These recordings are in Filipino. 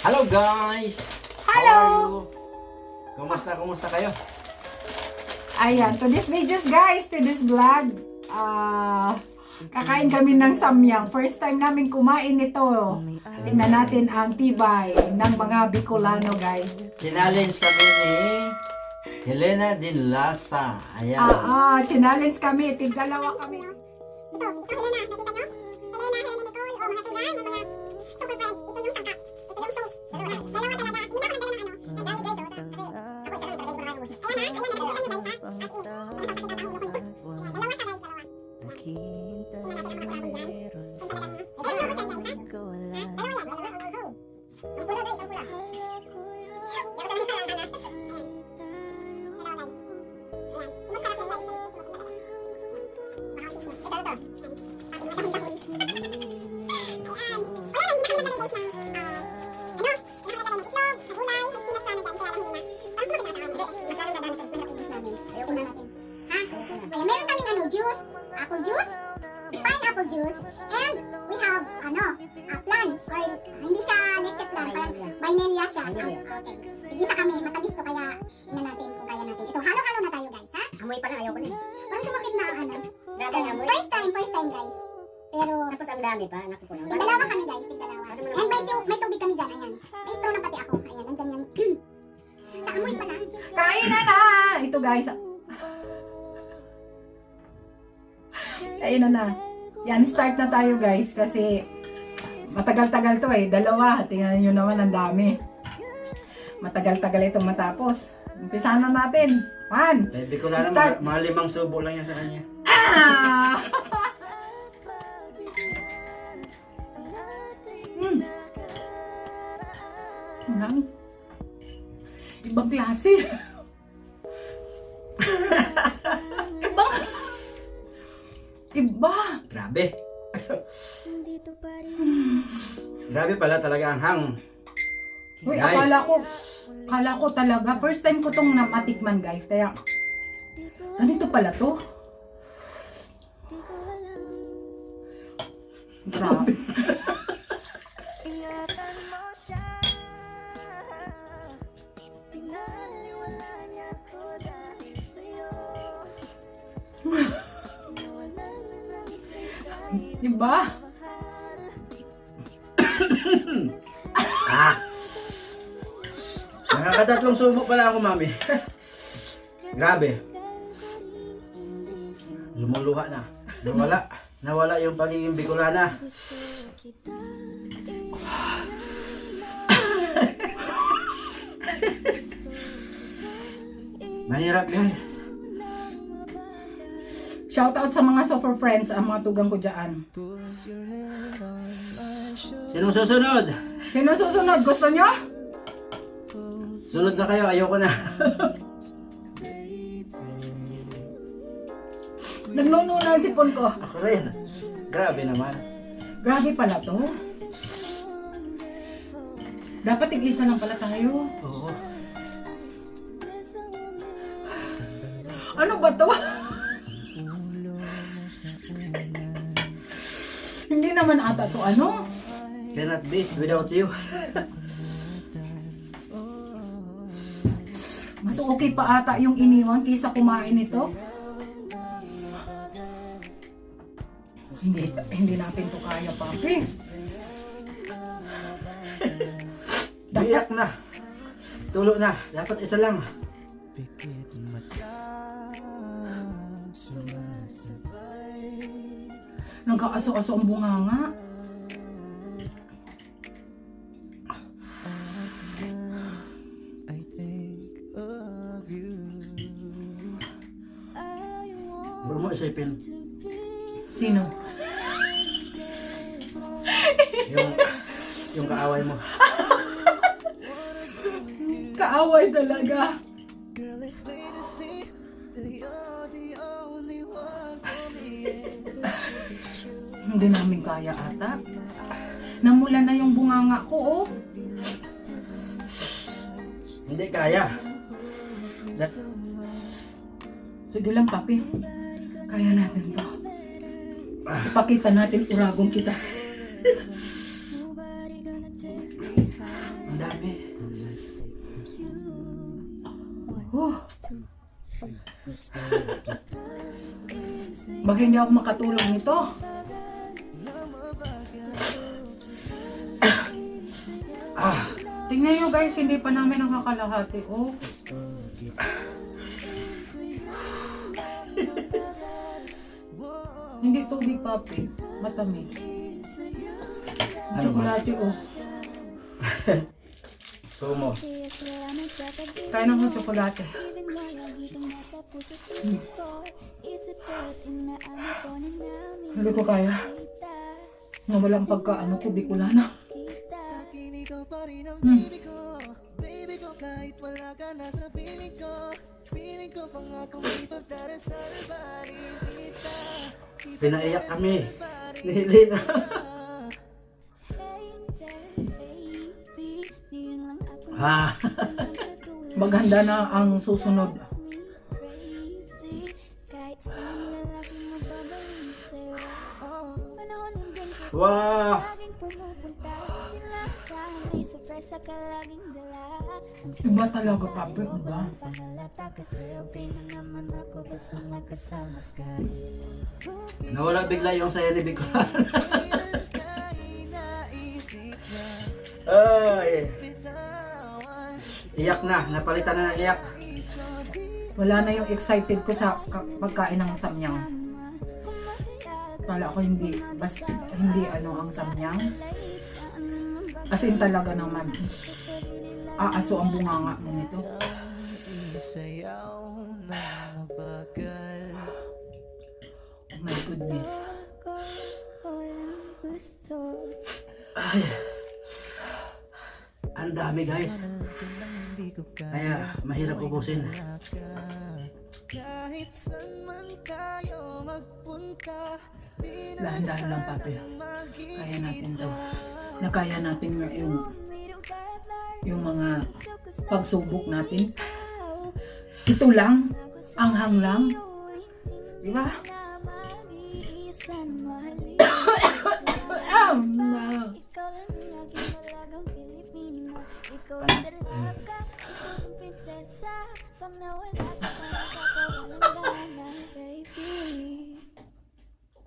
Hello guys! Hello! How are you? Kumusta kayo? Ayan, to this videos guys, to this vlog, kakain kami ng samyang. First time namin kumain ito. Tingnan natin ang tibay ng mga Bicolano guys. Challenge kami ni Helena Dinlasa. Ayan. Challenge kami, tig-dalawa kami. Ito, Helena, nakita nyo? Helena Nicole, mga tulang, ng mga super friends. Ito yung sangkap. Ito yung sauce. Dalawa talaga. Hindi na ako nagdala ng ano. Ang dami guys, kasi ako isa lang talaga, hindi ko nakakubos. Ayan ha, nabigyan nyo guys ha. As in, masasakit ang ulo ko nito. Ayan, dalawa siya guys, dalawa. Tingnan natin ang makurami dyan. Yung talagang, ayun mo ko siya guys ha. Dalawa yan, dalawa. Ang pula guys, ang pula. Hindi ako sanay ka lang, Hana. Ayan. Dalawa guys. Ayan, simot sarap yan guys. Simot talaga. Baka kasi siya. Ito. Ating madahon-dahon. Ayan. Wala na, hindi na kami nagdala guys ng, ano, yung nakalagay ng itlog, na gulay, may spinach sana dyan, kaya lang hindi na. Parang sumakit na tao. Mas lalong dadami sa spinach ubus namin. Ayoko na natin. Ha? Ayan, meron kaming ano, juice, apple juice, pineapple juice, and we have, ano, plan, or hindi siya leche plan, parang vanilla siya. Okay. Tigisa kami, matamis to, kaya ina natin kung kaya natin. Ito, halo-halo na tayo guys, ha? Amoy pa lang, ayoko na eh. Parang sumakit na, ano. Gagal amoy. First time guys. Pero, Tapos ang dami pa, naku ko lang. tig-dalawa kami guys, tig-dalawa. And may tubig kami dyan, ayan. May straw na pati ako, ayan, nandyan yan. Naamoy pa lang. Kain na! Ito guys. Kain na. Yan, start na tayo guys kasi matagal-tagal to eh. Dalawa, tingnan nyo naman ang dami. Matagal-tagal itong matapos. Umpisa na natin. One. Hindi ko lang Start. mga 5 subo lang yan sa kanya. Ah! Ang ibang klase. Iba. Grabe. Grabe pala talaga ang hang. Uy, Guys. akala ko talaga, first time ko tong namatikman guys, kaya ganito pala to. Grabe. Diba? Nakakatatlong subo pala ako, mami. Grabe. Lumuluha na. Nawala yung pagiging Bicolana. Mahirap yan. Shout out sa mga super friends, ang mga tugang ko dyan. Sinong susunod? Sino susunod? Gusto nyo? Sunod na kayo, ayoko na. Nagnununan si sipon ko. Ako rin. Grabe naman. Grabe pala to. Dapat tig-isa lang pala tayo. Oo. Ano ba to? Hindi naman ata to ano? Cannot be without you. Mas okay pa ata yung iniwan kaysa kumain ito. Hindi natin to kaya, papi. Biyak na. Tulo na. Dapat isa lang. Nagkaaso-aso ang bunganga. Huwag mo isipin. Sino? Yung kaaway mo. Kaaway talaga. Hindi namin kaya ata. Namula na yung bunganga ko, oh. Hindi kaya. Sige lang, papi. Kaya natin to. Ipakita natin uragong kita. Ang dami. Baka hindi ako makatulog nito. Tingnan nyo guys, hindi pa namin nakakalahati. Oh. Hindi tubig, papi. Matamis. Ano ba? Chocolate, oh. Sumo. Kaya ng chocolate. Hindi ko kaya. Nga walang pagkaano ko, di ko lana. Pinaiyak kami. Nilina. Maganda na ang susunod. Wow! Iba talaga, papi. Iba. Nawala bigla yung saya ni Bicolan. Ay! Iyak na. Napalitan na ng iyak. Wala na yung excited ko sa pagkain ng samyang. Kala ko hindi, basta hindi ano ang samyang. As in talaga naman. Aaso ang bunganga mo nito. Oh my goodness. Ay! Ang dami guys. Kaya mahirap ubusin. Dahan-dahan lang, papi. Kaya natin to. Nakaya natin yung mga pagsubok natin. Ito lang, anghang lang. Diba?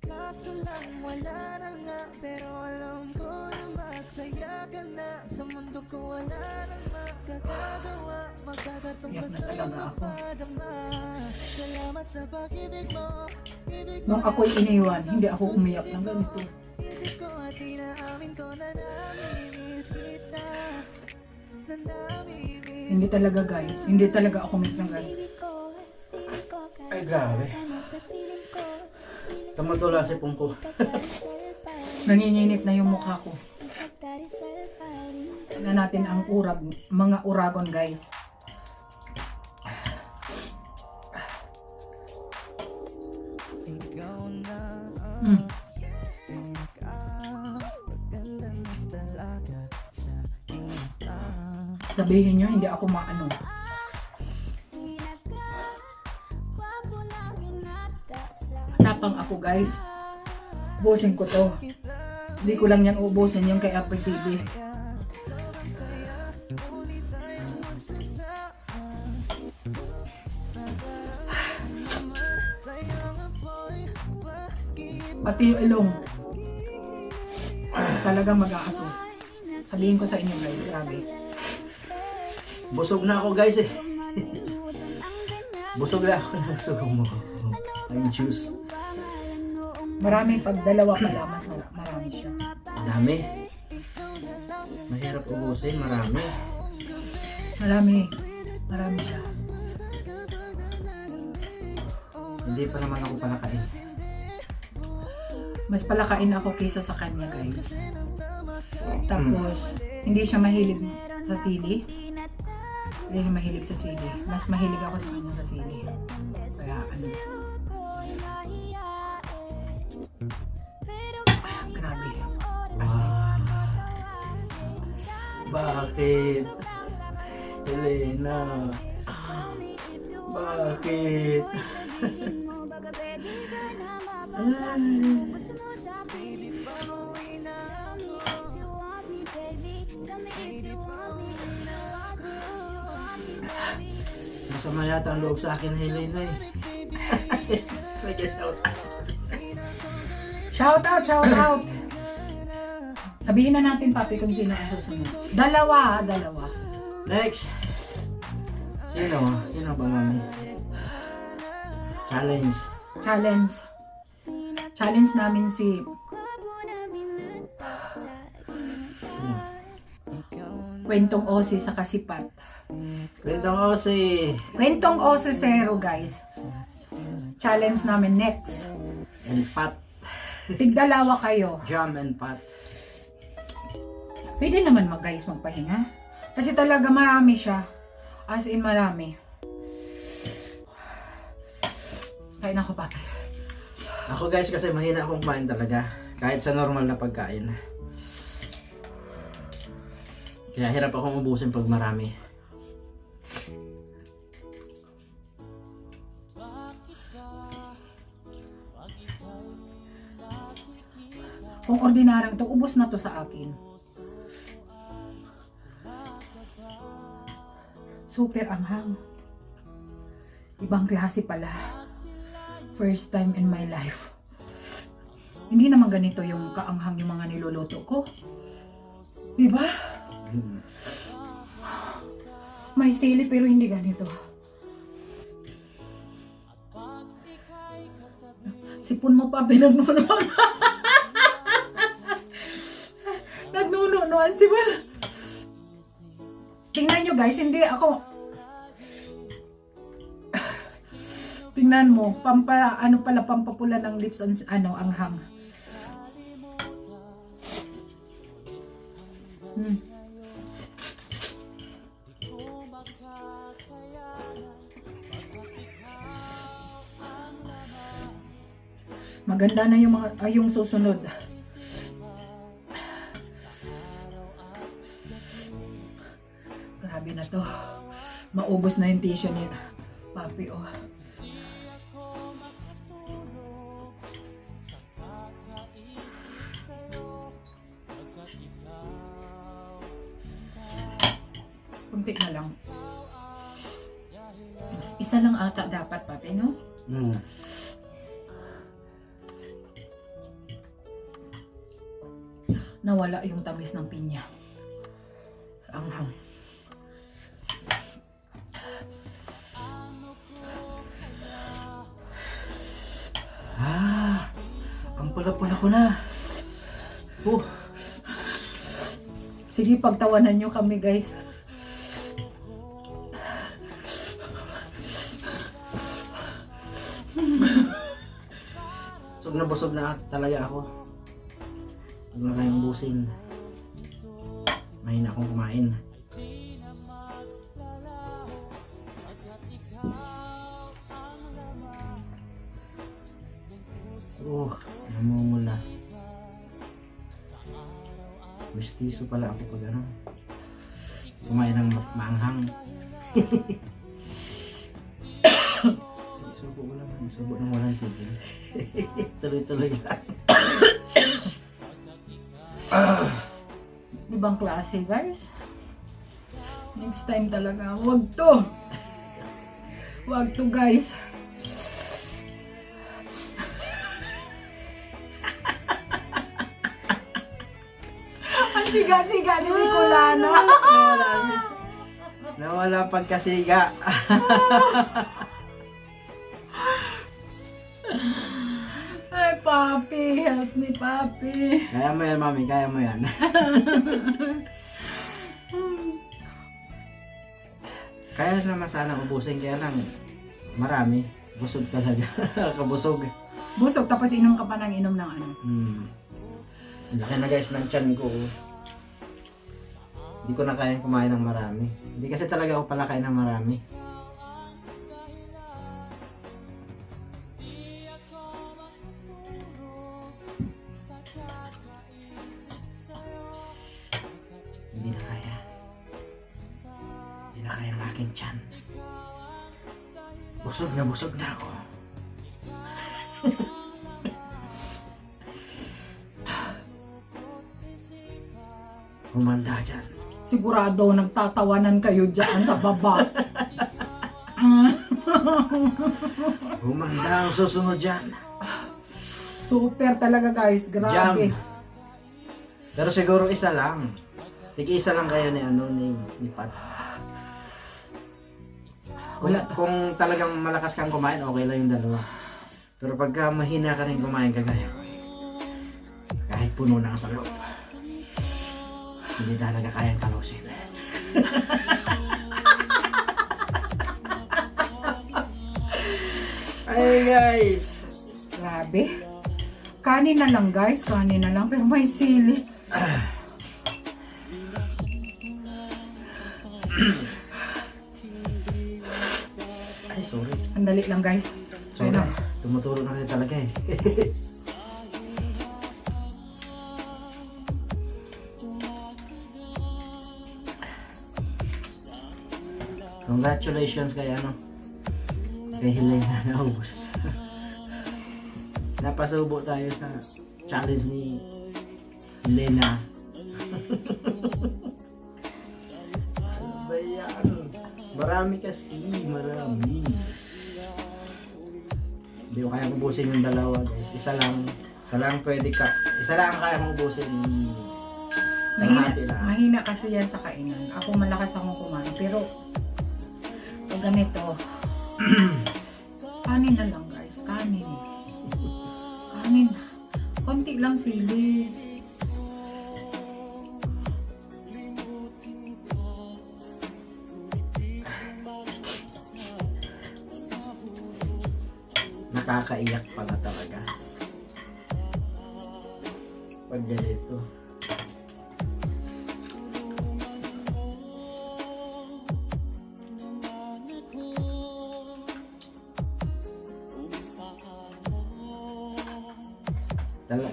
Kaso lang wala na nga, pero alam ko na masaya ka na. Sa mundo ko wala nang magkakagawa, magkagatong Iyak na ka talaga sa'yo ako. mapadama. Salamat sa pag-ibig mo, ibig mo. Nung ako'y iniwan, hindi ako umiyak ng ganito. Isip ko at inaamin ko na namimiss kita, na namimiss. Hindi talaga guys, hindi talaga ako umiyak ng ganito. Ay grabe. Tamatula si Pungko. Nanginginit na yung mukha ko. Na natin ang mga uragon guys. Ikaw na Mm. ganda na talaga sa kita. Sabihin nyo, hindi ako maano. Tapang ako guys. Ubusin ko to. Hindi ko lang yan ubusin yung kay Apple TV. Pati yung ilong. Talagang mag-aaso. Sabihin ko sa inyo guys, grabe. Busog na ako guys eh. Busog na ako ng sumo. Ang juice. Marami pag dalawa pala, mas marami siya. Dami. Mahirap ubusin, marami. Marami siya. Hindi pa naman ako palakain. Mas palakain ako kaysa sa kanya guys. Tapos, hindi siya mahilig sa sili. Hindi siya mahilig sa sili. Mas mahilig ako sa kanya sa sili. Kaya ano. Grabe. Wow. Bakit? Elena. Bakit? Ay. Masama yata ang loob sa akin, Helena eh. Medyo shout out. Shout out, shout out. Sabihin na natin, papi, kung sino ang susunod. Dalawa, dalawa. Next. Sino? Sino ba, mami? Challenge. Challenge. Challenge namin si Sino? Kwentong Osi sa Kasipat. Kwentong Osi. Kwentong Osi Zero, guys. Challenge namin next. And Pat. Tigdalawa kayo. Jam and Pat. Pwede naman guys magpahinga. Kasi talaga marami siya. As in marami. Kain ako, papi. Ako guys kasi mahina akong kumain talaga. Kahit sa normal na pagkain. Kaya hirap akong ubusin pag marami. Kung ordinaryong to, ubos na to sa akin. Super anghang. Ibang klase pala. First time in my life. Hindi naman ganito yung kaanghang yung mga niluluto ko. Diba? May sili pero hindi ganito. Sipon mo pa, pinagnunuan. Nagnunuan si Mal. Tingnan nyo guys, hindi ako. Tingnan mo, pampapula ng lips ang anghang. Maganda na yung yung susunod. Grabe na to. Maubos na yung tissue ni Papi, oh. Kunti na lang. Isa lang ata dapat, Papi, no? Nawala yung tamis ng pinya. Anghang. Ang pula-pula ko na. Sige, pagtawanan nyo kami, guys. Busog na talaga ako. Huwag na kayong busin. Mahina akong kumain. Namumula. Mestizo pala ako pag ano. Kumain ng maanghang. Subo ko naman. Subo ng walang tigil. Tuloy-tuloy lang. Ibang klase, guys. Next time talaga. Wag to. Wag to, guys. Ang siga-siga ni Bicolana. Nawala pagkasiga. Ay, Papi. Help me, Papi. Kaya mo yan, mami. Kaya mo yan. Kaya naman sana ubusin. Kaya lang marami. Busog talaga. Kabusog. Busog, tapos inom ka pa ng inom ng ano. Laki na guys ng tiyan ko. Hindi ko na kayang kumain ng marami. Hindi kasi talaga ako pala kain ng marami. Hindi na kaya. Hindi na kaya ng aking tiyan. Busog na ako. Humanda dyan. Sigurado nagtatawanan kayo dyan sa baba. Humanda ang susunod dyan. Super talaga guys, grabe. Jam. Pero siguro isa lang. Tig-isa lang kayo ni Pat. Kung talagang malakas kang kumain, okay lang yung dalawa. Pero pagka mahina ka rin kumain kagaya ko, kahit puno na ang sa loob, hindi talaga kayang kalusin. Ay guys! Grabe. Kanin na lang guys, kanin na lang. Pero may sili. Ay, sorry. Andali lang guys. Sorry. Ayun na. Tumuturo na rin talaga eh. Congratulations kay kay Helena naubos. Napasubo tayo sa challenge ni Helena. Ano ba yan? Marami kasi, marami. Hindi ko kaya ubusin yung dalawa guys. Isa lang pwede ka. Isa lang kaya mo ubusin. Mahina kasi yan sa kainan. Ako malakas akong kumain. Pero pag ganito, kanin na lang guys. Kanin. Kanin. Konti lang sili. Nakakaiyak pala talaga. Pag ganito.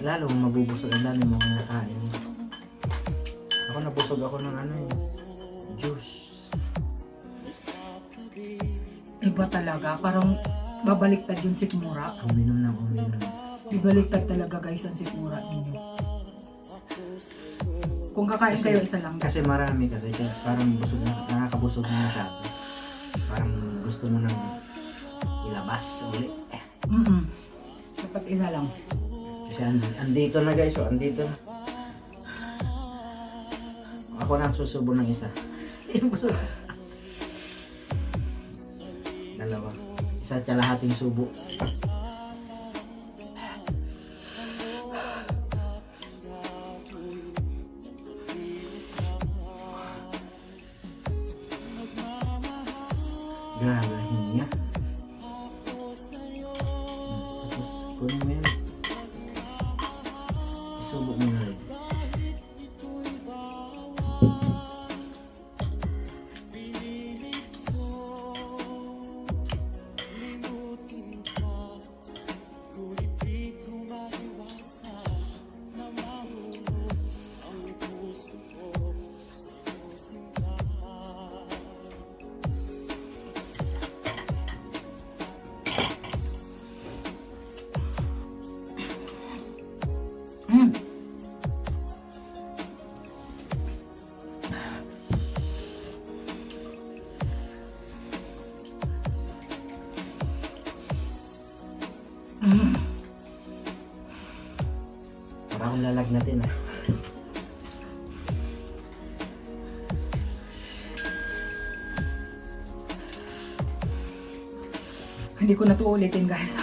Lalo mabubusog ang dami mo kinakain. Ako nabusog ako ng juice. Iba talaga. Parang babaliktad yung sikmura. Uminom. Ibaliktad talaga guys ang sikmura ninyo. Kung kakain kayo, isa lang. Kasi marami kasi parang busog na, nakakabusog na masyado. Parang gusto mo nang ilabas ulit. Dapat isa lang. Kasi andito na guys, andito na. Ako na ang susubo ng isa. Dalawa. Isa at kalahating subo. Grabe, hinga. Tapos, kunin mo yan. Isubo mo na rin. Para akong lalagnatin ah. Hindi ko na ito ulitin guys.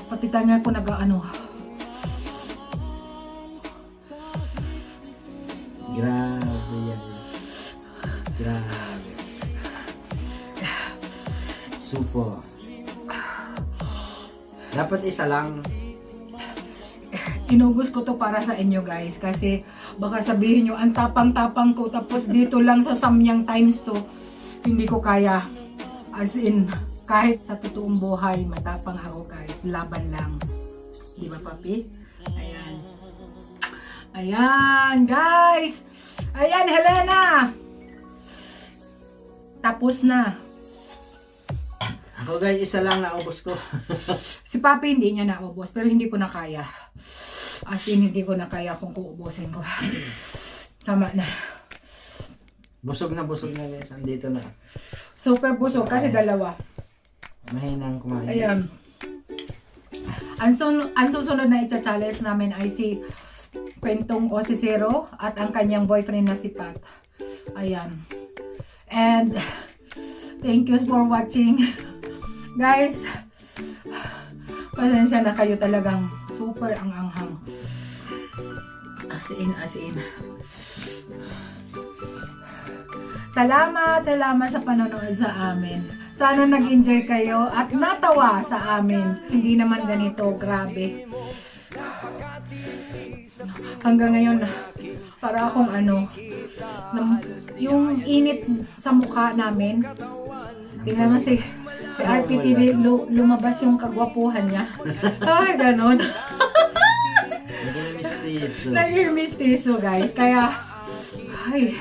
Pati tanga ko nag-ano. Grabe yan. Grabe. Super. Dapat isa lang. Inubos ko to para sa inyo guys kasi baka sabihin nyo ang tapang-tapang ko tapos dito lang sa Samyang times 2 hindi ko kaya. As in kahit sa totoong buhay matapang ako guys, laban lang, di ba papi? Ayan, ayan guys, ayan Helena, tapos na. Ako guys, isa lang naubos ko. Si papi hindi niya naubos pero hindi ko na kaya. As in, hindi ko na kaya kung kuubusin ko. Tama na. Busog na guys. Andito na. Super busog kasi dalawa. Mahinang kumain. Ayan. Ang susunod na i-challenge namin ay si Kwentong Osisero at ang kanyang boyfriend na si Pat. Ayan. And thank you for watching. Guys, pasensya na kayo, talagang super ang anghang. As in. Salamat sa panonood sa amin. Sana nag-enjoy kayo at natawa sa amin. Hindi naman ganito, grabe. Hanggang ngayon, para akong yung init sa mukha namin. Tingnan mo si RPTV, lumabas yung kagwapuhan niya. Ay, ganon. Naging mistiso, guys. Kaya, ay,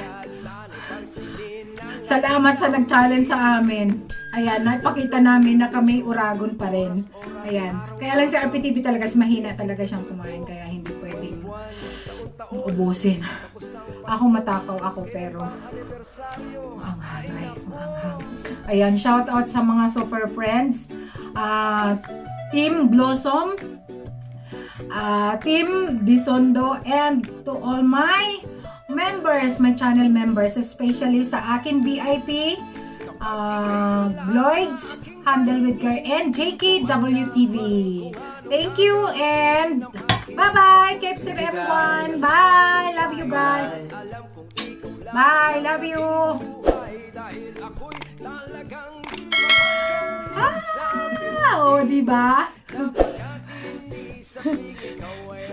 salamat sa nag-challenge sa amin. Ayan, napakita namin na kami uragon pa rin. Ayan. Kaya lang si RPTV talaga, mahina talaga siyang kumain. Kaya hindi pwedeng ubusin. Ako matakaw ako, pero maanghang, guys. Maanghang. Ayan, shout out sa mga super friends. Team Blossom, Team Disondo, and to all my members, my channel members, especially sa akin VIP, Lloyds, Handle with Care, and JKWTV. Thank you and bye-bye. Keep safe everyone. Bye. Love you guys. Bye. Love you. Ah, oh, diba?